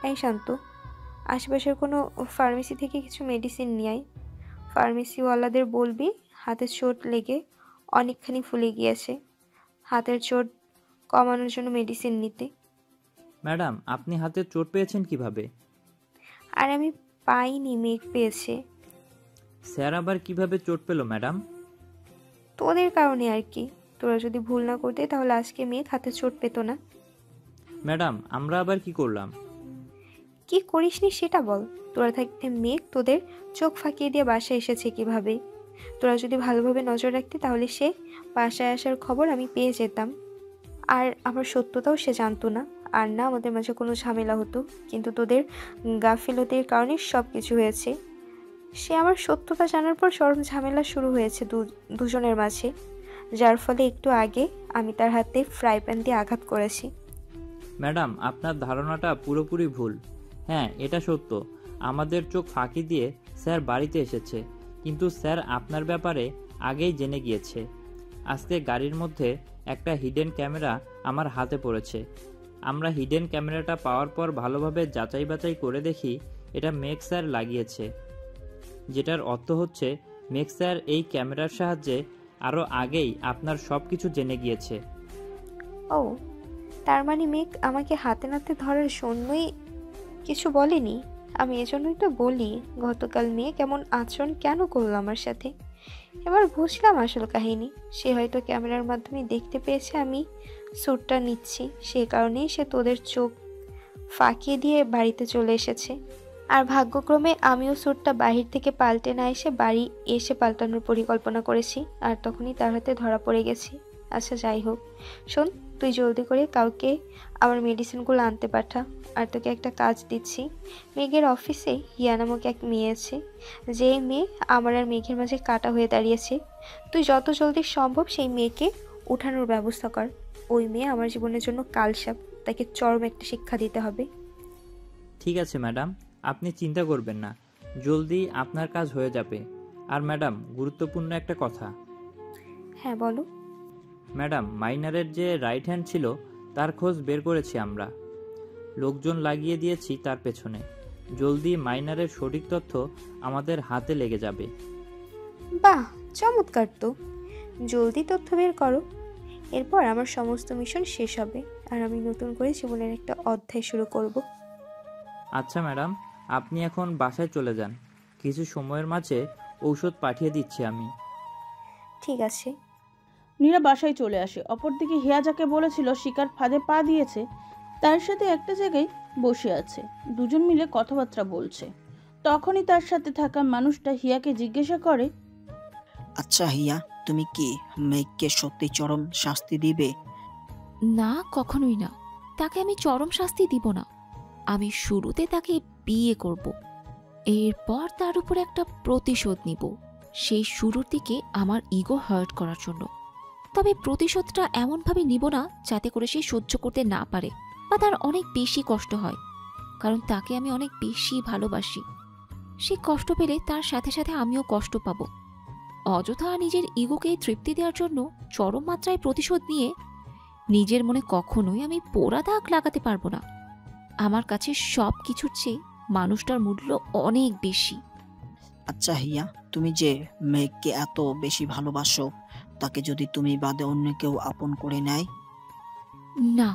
এই শান্ত, আশেপাশের কোনো ফার্মেসি থেকে কিছু মেডিসিন নিয়ে আয়। ফার্মেসিওয়ালাদের বলবি হাতের চোট লেগে অনেকখানি ফুলে গিয়েছে, হাতের চোট কমানোর জন্য মেডিসিন নিতে। ম্যাডাম, আপনি হাতে চোট পেয়েছেন কিভাবে? আর আমি পাইনি, মেঘ পেয়েছে। স্যার আবার কিভাবে চোট পেল ম্যাডাম? তোদের কারণে আর কি। তোরা যদি ভুল না করতে তাহলে আজকে মেঘ হাতে চোট পেত না। ম্যাডাম, আমরা আবার কি করলাম? কি করিসনি সেটা বল। তোরা থাকতে মেঘ তোদের চোখ ফাঁকিয়ে দিয়ে বাসায় এসেছে কিভাবে? তোরা যদি ভালোভাবে নজর রাখতি তাহলে সে বাসায় আসার খবর আমি পেয়ে যেতাম। আর আমার সত্যতাও সে জানতো না, আর না আমাদের মাঝে কোনো ঝামেলা হতো। কিন্তু তোদের গাফিলতির কারণে সব কিছু হয়েছে। সে আমার সত্যতা জানার পর চরম ঝামেলা শুরু হয়েছে দুজনের মাঝে, যার ফলে একটু আগে আমি তার হাতে ফ্রাই প্যান দিয়ে আঘাত করেছি। ম্যাডাম, আপনার ধারণাটা পুরোপুরি ভুল। হ্যাঁ, এটা সত্য, আমাদের চোখ ফাঁকি দিয়ে স্যার বাড়িতে এসেছে, কিন্তু স্যার আপনার ব্যাপারে আগেই জেনে গিয়েছে। আজকে গাড়ির মধ্যে একটা হিডেন ক্যামেরা আমার হাতে পড়েছে। আমরা হিডেন ক্যামেরাটা পাওয়ার পর ভালোভাবে যাচাই বাছাই করে দেখি এটা মেঘ স্যার লাগিয়েছে, যেটার অর্থ হচ্ছে মেঘ স্যার এই ক্যামেরার সাহায্যে আরও আগেই আপনার সব কিছু জেনে গিয়েছে। ও, তার মানে মেঘ আমাকে হাতে নাতে ধরার জন্যই কিছু বলেনি? আমি এজন্যই তো বলি গতকাল মেয়ে কেমন আচরণ কেন করলো আমার সাথে। এবার বুঝলাম আসল কাহিনী। সে হয়তো ক্যামেরার মাধ্যমে দেখতে পেয়েছে আমি স্যুটটা নিচ্ছি, সে কারণেই সে তোদের চোখ ফাঁকিয়ে দিয়ে বাড়িতে চলে এসেছে। আর ভাগ্যক্রমে আমিও স্যুটটা বাহির থেকে পাল্টে না এসে বাড়ি এসে পাল্টানোর পরিকল্পনা করেছি, আর তখনই তার হাতে ধরা পড়ে গেছি। আচ্ছা যাই হোক, শোন, তুই জলদি করে কাউকে আমার মেডিসিনগুলো আনতে পাঠা। আর তোকে একটা কাজ দিচ্ছি। মেঘের অফিসে হিয়া নামক এক মেয়ে আছে, যেই মেয়ে আমার আর মেঘের মাঝে কাটা হয়ে দাঁড়িয়েছে। তুই যত জলদি সম্ভব সেই মেয়েকে উঠানোর ব্যবস্থা কর। ওই মেয়ে আমার জীবনের জন্য কালসাপ, তাকে চরম একটা শিক্ষা দিতে হবে। ঠিক আছে ম্যাডাম, আপনি চিন্তা করবেন না, জলদি আপনার কাজ হয়ে যাবে। আর ম্যাডাম, গুরুত্বপূর্ণ একটা কথা। হ্যাঁ বলো। ম্যাডাম, মাইনারের যে রাইট হ্যান্ড ছিল তার খোঁজ বের করেছি আমরা, লোকজন লাগিয়ে দিয়েছি তার পেছনে। জলদি মাইনারের সঠিক তথ্য আমাদের হাতে লেগে যাবে। বাহ, চমৎকার তো। জলদি তথ্য বের করো, এরপর আমার সমস্ত মিশন শেষ হবে আর আমি নতুন করে জীবনের একটা অধ্যায় শুরু করব। আচ্ছা ম্যাডাম, আপনি এখন বাসায় চলে যান, কিছু সময়ের মাঝে ঔষধ পাঠিয়ে দিচ্ছি আমি। ঠিক আছে। নীরা বাসায় চলে আসে। অপরদিকে হিয়া যাকে বলেছিল শিকার ফাঁদে পা দিয়েছে, তার সাথে একটা জায়গায় বসে আছে। দুজন মিলে কথাবার্তা বলছে। তখনই তার সাথে থাকা মানুষটা হিয়াকে জিজ্ঞাসা করে, আচ্ছা হিয়া, তুমি কি মেঘকে সত্যি চরম শাস্তি দিবে? না, কখনোই না। তাকে আমি চরম শাস্তি দিব না। আমি শুরুতে তাকে বিয়ে করব, এরপর তার উপর একটা প্রতিশোধ নিব, সেই শুরুর দিকে আমার ইগো হার্ট করার জন্য। তবে প্রতিশোধটা এমনভাবে নিব না যাতে করে সে সহ্য করতে না পারে বা তার অনেক বেশি কষ্ট হয়, কারণ তাকে আমি অনেক বেশি ভালোবাসি। সে কষ্ট পেলে তার সাথে সাথে আমিও কষ্ট পাব। অযথা নিজের ইগোকে তৃপ্তি দেওয়ার জন্য চরম মাত্রায় প্রতিশোধ নিয়ে নিজের মনে কখনোই আমি পোড়া দাগ লাগাতে পারবো না। আমার কাছে সব কিছুর চেয়ে মানুষটার মূল্য অনেক বেশি। আচ্ছা হিয়া, তুমি যে মেঘকে এত বেশি ভালোবাসো, তাকে যদি তুমি বাদে অন্য কেউ আপন করে নেয়? না,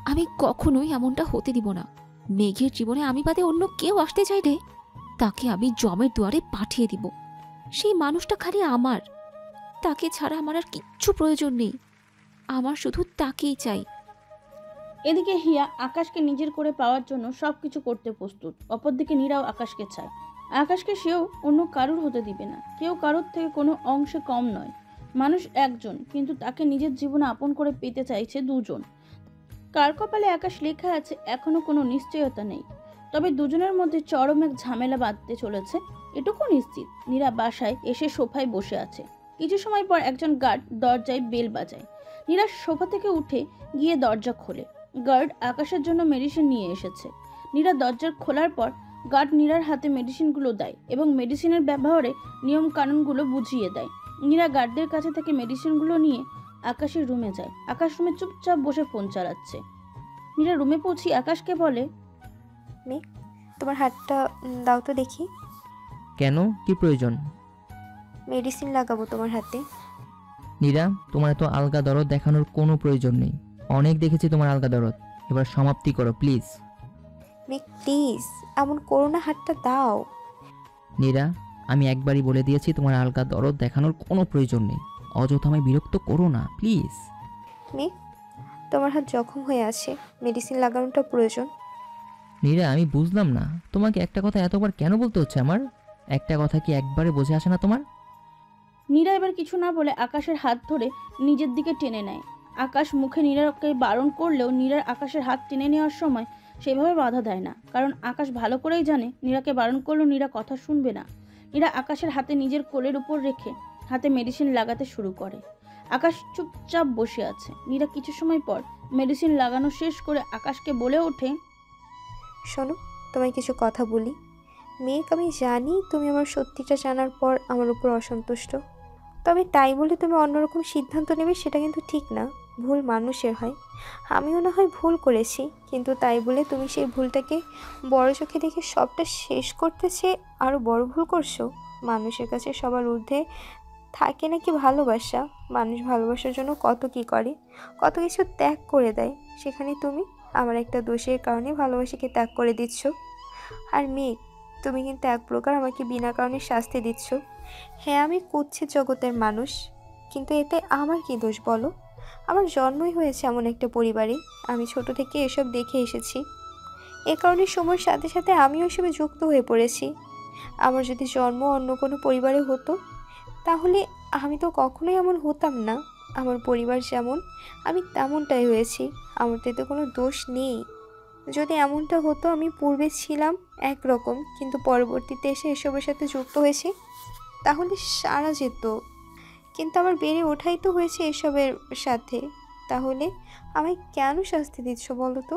আমি কখনোই এমনটা হতে দিব না। মেঘের জীবনে আমি বাদে অন্য কেউ আসতে চাইলে তাকে আমি জমের দুয়ারে পাঠিয়ে দিব। সেই মানুষটা খালি আমার, তাকে ছাড়া আমার আর কিচ্ছু প্রয়োজন নেই। আমার শুধু তাকেই চাই। এদিকে হিয়া আকাশকে নিজের করে পাওয়ার জন্য সবকিছু করতে প্রস্তুত। অপরদিকে নীরাও আকাশকে চায়। আকাশকে সেও অন্য কারুর হতে দিবে না। কেউ কারোর থেকে কোনো অংশে কম নয়। মানুষ একজন, কিন্তু তাকে নিজের জীবনে আপন করে পেতে চাইছে দুজন। কার কপালে আকাশ লেখা আছে এখনো কোনো নিশ্চয়তা নেই। তবে দুজনের মধ্যে চরম এক ঝামেলা বাঁধতে চলেছে, এটুকু নিশ্চিত। নীরা বাসায় এসে সোফায় বসে আছে। কিছু সময় পর একজন গার্ড দরজায় বেল বাজায়। নীরা সোফা থেকে উঠে গিয়ে দরজা খোলে। গার্ড আকাশের জন্য মেডিসিন নিয়ে এসেছে। নীরা দরজা খোলার পর গার্ড নীরার হাতে মেডিসিনগুলো দেয় এবং মেডিসিনের ব্যবহারে নিয়ম কানুনগুলো বুঝিয়ে দেয়। নীরা গার্ডদের কাছে থেকে মেডিসিনগুলো নিয়ে আকাশের রুমে যায়। আকাশ রুমে চুপচাপ বসে ফোন চালাচ্ছে। নীরা রুমে পৌঁছে আকাশকে বলে, মেঘ, তোমার হাতটা দাও তো দেখি। কেন, কি প্রয়োজন? মেডিসিন লাগাবো তোমার হাতে। নীরা, তোমার এত আলগা দরদ দেখানোর কোনো প্রয়োজন নেই। অনেক দেখেছি তোমার আলগা দরদ, এবার সমাপ্তি করো প্লিজ। মেঘ প্লিজ, এমন করো না, হাতটা দাও। নীরা, আমি একবারই বলে দিয়েছি তোমার আলগা দরদ দেখানোর কোনো প্রয়োজন নেই। অযথা আমায় বিরক্ত করো না প্লিজ। মেঘ, তোমার হাত জখম হয়ে আছে, মেডিসিন লাগানোটা প্রয়োজন। নীরা, আমি বুঝলাম না তোমাকে একটা কথা এতবার কেন বলতে হচ্ছে আমার? একটা কথা কি একবারে বোঝে আসে না তোমার? নীরা এবার কিছু না বলে আকাশের হাত ধরে নিজের দিকে টেনে নেয়। আকাশ মুখে নীরাকে বারণ করলেও নীরার আকাশের হাত টেনে নেওয়ার সময় সেভাবে বাধা দেয় না, কারণ আকাশ ভালো করেই জানে নীরাকে বারণ করলেও নীরা কথা শুনবে না। নীরা আকাশের হাতে নিজের কোলের উপর রেখে হাতে মেডিসিন লাগাতে শুরু করে। আকাশ চুপচাপ বসে আছে। নীরা কিছু সময় পর মেডিসিন লাগানো শেষ করে আকাশকে বলে ওঠে, শোনো, তোমায় কিছু কথা বলি। মেঘ, আমি জানি তুমি আমার সত্যিটা জানার পর আমার উপর অসন্তুষ্ট, তবে তাই বলে তুমি অন্যরকম সিদ্ধান্ত নেবে সেটা কিন্তু ঠিক না। ভুল মানুষের হয়, আমিও না হয় ভুল করেছি, কিন্তু তাই বলে তুমি সেই ভুলটাকে বড় চোখে দেখে সবটা শেষ করতেছে আরও বড় ভুল করছো। মানুষের কাছে সবার ঊর্ধ্বে থাকে নাকি ভালোবাসা। মানুষ ভালোবাসার জন্য কত কি করে, কত কিছু ত্যাগ করে দেয়, সেখানে তুমি আমার একটা দোষের কারণে ভালোবাসাকে ত্যাগ করে দিচ্ছ। আর মেঘ, তুমি কিন্তু এক প্রকার আমাকে বিনা কারণে শাস্তি দিচ্ছ। হ্যাঁ, আমি কুৎসিত জগতের মানুষ, কিন্তু এতে আমার কি দোষ বলো? আমার জন্মই হয়েছে এমন একটা পরিবারে, আমি ছোট থেকে এসব দেখে এসেছি। এ কারণে সময়ের সাথে সাথে আমিও এসবে যুক্ত হয়ে পড়েছি। আমার যদি জন্ম অন্য কোনো পরিবারে হতো তাহলে আমি তো কখনোই এমন হতাম না। আমার পরিবার যেমন আমি তেমনটাই হয়েছি, আমার তো এতে কোনো দোষ নেই। যদি এমনটা হতো আমি পূর্বে ছিলাম একরকম, কিন্তু পরবর্তীতে এসে এসবের সাথে যুক্ত হয়েছি, তাহলে সারা যেত। কিন্তু আমার বেড়ে ওঠাই তো হয়েছে এসবের সাথে, তাহলে আমায় কেন শাস্তি দিচ্ছ বলো তো?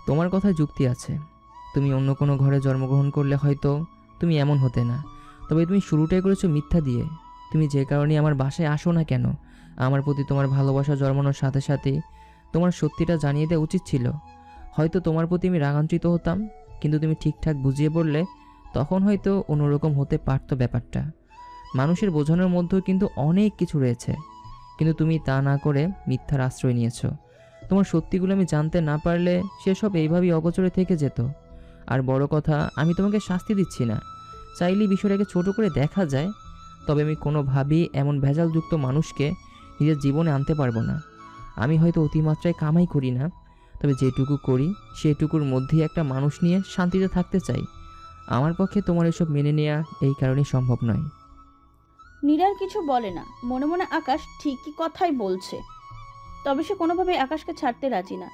তোমার কথায় যুক্তি আছে। তুমি অন্য কোনো ঘরে জন্মগ্রহণ করলে হয়তো তুমি এমন হতে না, তবে তুমি শুরুটাই করেছো মিথ্যা দিয়ে। তুমি যে কারণে আমার বাসায় আসো না কেন, আমার প্রতি তোমার ভালোবাসা জন্মানোর সাথে সাথেই তোমার সত্যিটা জানিয়ে দেওয়া উচিত ছিল। হয়তো তোমার প্রতি আমি রাগান্বিত হতাম, কিন্তু তুমি ঠিকঠাক বুঝিয়ে বললে তখন হয়তো অন্যরকম হতে পারতো ব্যাপারটা। মানুষের বোঝানোর মধ্যেও কিন্তু অনেক কিছু রয়েছে, কিন্তু তুমি তা না করে মিথ্যার আশ্রয় নিয়েছো। তোমার সত্যিগুলো আমি জানতে না পারলে সেসব এইভাবেই অগোচরে থেকে যেত। আর বড় কথা, আমি তোমাকে শাস্তি দিচ্ছি না, চাইলেই বিষয়টাকে ছোট করে দেখা যায়, তবে আমি কোনোভাবেই এমন ভেজালযুক্ত মানুষকে নিজের জীবনে আনতে পারবো না। আমি হয়তো অতিমাত্রায় কামাই করি না, তবে যেটুকু করি সেটুকুর মধ্যেই একটা মানুষ নিয়ে শান্তিতে থাকতে চাই। আমার পক্ষে তোমার এসব মেনে নেওয়া এই কারণেই সম্ভব নয়। নীরার কিছু বলে না, মনে মনে আকাশ ঠিকই কথাই বলছে, তবে সে কোনোভাবে আকাশকে ছাড়তে রাজি না।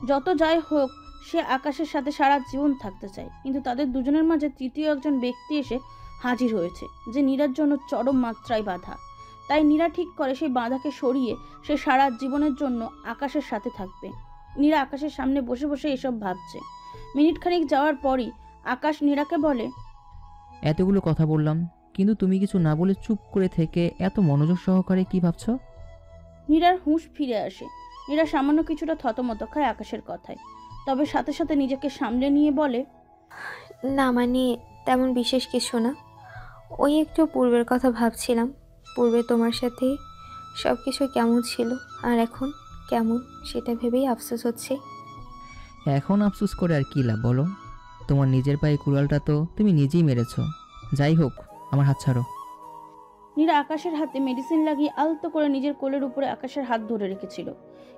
যত যাই হোক, সে আকাশের সাথে সারা জীবন থাকতে চায়, কিন্তু তাদের দুজনের মাঝে তৃতীয় একজন ব্যক্তি এসে হাজির হয়েছে, যে নীরার জন্য চরম মাত্রায় বাধা। তাই নীরা ঠিক করে সেই বাধাকে সরিয়ে সে সারা জীবনের জন্য আকাশের সাথে থাকবে। নীরা আকাশের সামনে বসে বসে এসব ভাবছে। মিনিট খানিক যাওয়ার পরই আকাশ নীরাকে বলে, এতগুলো কথা বললাম, কিন্তু তুমি কিছু না বলে চুপ করে থেকে এত মনোযোগ সহকারে কি ভাবছো? নীরার হুঁশ ফিরে আসে। নীরা সামান্য কিছুটা থতমত খায় আকাশের কথায়, তবে সাথে সাথে নিজেকে সামলে নিয়ে বলে, না মানে তেমন বিশেষ কিছু না, ওই একটু পূর্বের কথা ভাবছিলাম। পূর্বে তোমার সাথে সব কিছু কেমন ছিল আর এখন কেমন সেটা ভেবেই আফসোস হচ্ছে। এখন আফসোস করে আর কি লাভ বলো? তোমার নিজের পায়ে কুড়ালটা তো তুমি নিজেই মেরেছো। যাই হোক, আমার হাত ছাড়ো। নীরা আকাশের হাতে মেডিসিন লাগিয়ে আলতো করে নিজের কোলের উপরে আকাশের হাত ধরে রেখেছিল,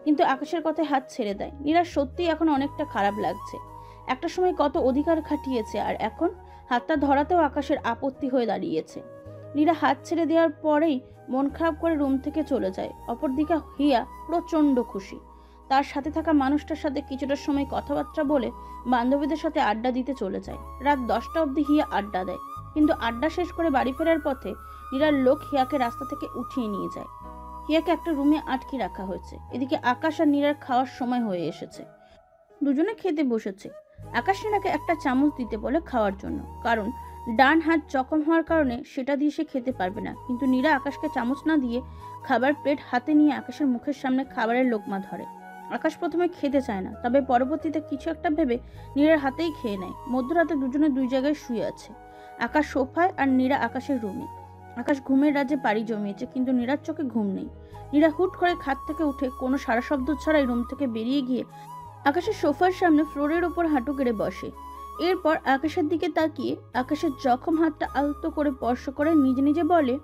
কিন্তু আকাশের কথায় হাত ছেড়ে দেয়। নীরার সত্যিই এখন অনেকটা খারাপ লাগছে। একটা সময় কত অধিকার খাটিয়েছে, আর এখন হাতটা ধরাতেও আকাশের আপত্তি হয়ে দাঁড়িয়েছে। নীরা হাত ছেড়ে দেওয়ার পরেই মন খারাপ করে রুম থেকে চলে যায়। অপরদিকে হিয়া প্রচণ্ড খুশি। তার সাথে থাকা মানুষটার সাথে কিছুটা সময় কথাবার্তা বলে বান্ধবীদের সাথে আড্ডা দিতে চলে যায়। রাত 10টা অবধি হিয়া আড্ডা দেয়, কিন্তু আড্ডা শেষ করে বাড়ি ফেরার পথে নীরার লোক হিয়াকে রাস্তা থেকে উঠিয়ে নিয়ে যায়। হিয়াকে একটা রুমে আটকে রাখা হয়েছে। এদিকে আকাশ আর নীরার খাওয়ার সময় হয়ে এসেছে। দুজনে খেতে বসেছে। আকাশ নীরাকে একটা চামচ দিতে বলে খাওয়ার জন্য, কারণ ডান হাত জখম হওয়ার কারণে সেটা দিয়ে সে খেতে পারবে না। কিন্তু নীরা আকাশকে চামচ না দিয়ে খাবার প্লেট হাতে নিয়ে আকাশের মুখের সামনে খাবারের লোকমা ধরে। আকাশ প্রথমে খেতে চায় না, তবে পরবর্তীতে কিছু একটা ভেবে নীরার হাতেই খেয়ে নেয়। মধ্যরাতে দুজনে দুই জায়গায় শুয়ে আছে, আকাশ সোফায় আর নীরা আকাশের রুমে। আকাশ ঘুমের রাজ্যে পাড়ি জমিয়েছে, কিন্তু নীরার চোখে ঘুম নেই। নীরা হুট করে খাট থেকে উঠে কোনো সারা শব্দ ছাড়াই রুম থেকে বেরিয়ে গিয়ে আকাশের সোফার সামনে ফ্লোরের ওপর হাঁটু গেড়ে বসে। এরপর আকাশের দিকে তাকিয়ে আকাশের জখম হাতটা আলতো করে স্পর্শ করে নিজে নিজে বলে,